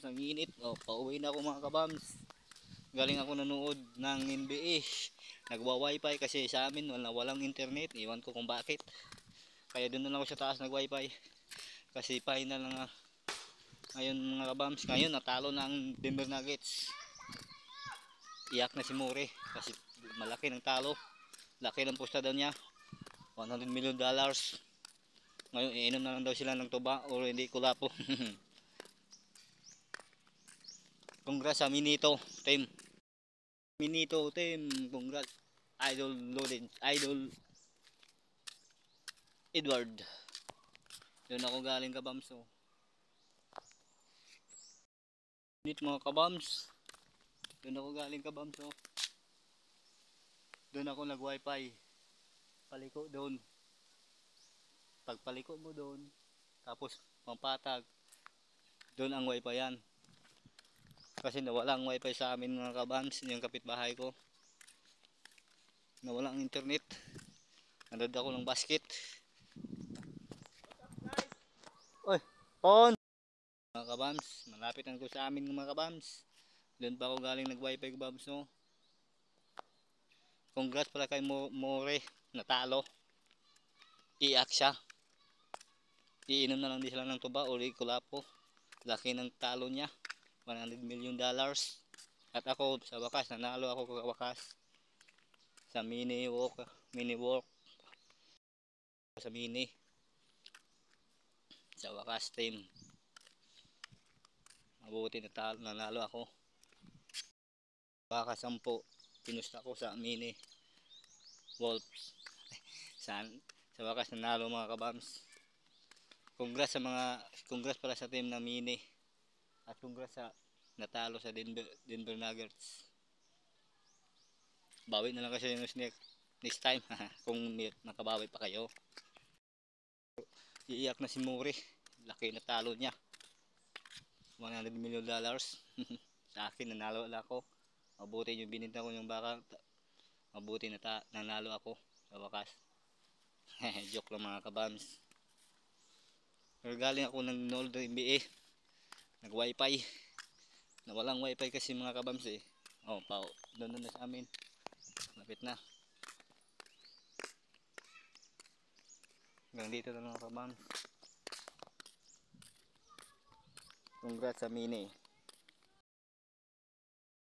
Ang init. Oh, pauwi na ako mga kabams. Galing ako nanood ng NBA. Nagwa-wifi kasi sa amin walang internet. Iwan ko kung bakit. Kaya doon na lang ako sa taas nag-wifi. Kasi final na nga. Ngayon mga kabams. Ngayon natalo na ang Denver Nuggets. Iyak na si More. Kasi malaki ng talo. Laki ng pusta daw niya. $100 million. Ngayon iinom na lang daw sila ng tuba o hindi kulapo. Congrats sa Minito team. Minito team, congrats. Idol loaded, Idol Edward. Doon ako galing kabams. Oh. Init mga kabams. Doon ako galing kabams. Oh. Doon ako nag wifi. Paliko doon. Pagpaliko mo doon. Tapos pampatag. Doon ang wifi yan. Kasi nawala ang wifi sa amin mga kabams. Yung kapitbahay ko. Nawala ang internet. Nanood ako ng basket. Oy, on! Mga kabams, malapit na ko sa amin mga kabams. Doon pa ako galing nag wifi kabams. No? Congrats pala kay More. Natalo. Iyak siya. Iinom na lang din sila ng tuba o kulapo. Laki ng talo niya. $100 million. At ako sa wakas, nanalo ako sa wakas. Sa mini walk. Sa mini. Sa wakas team. Mabuti nanalo ako. Wakas 10. Pinusta ko sa mini. Wolves. Sa wakas nanalo mga kabams. Congrats pala sa team na mini. At congrats sa natalo sa Denver Nuggets. Bawi na lang kasi yung next time kung makabawi pa kayo. Iiyak na si Muri. Laki na talo niya. $100 million. Sa akin nanalo ako. Mabuti yung bininta ko yung baka. Mabuti nanalo ako sa wakas. Joke lang mga kabams. Pero galing ako ng nanood ng NBA. Nag wifi. Nawalang wifi kasi mga kabams eh. Oh, pao. Doon na sa amin. Lapit na. Hanggang dito na mga kabams. Congrats sa mini.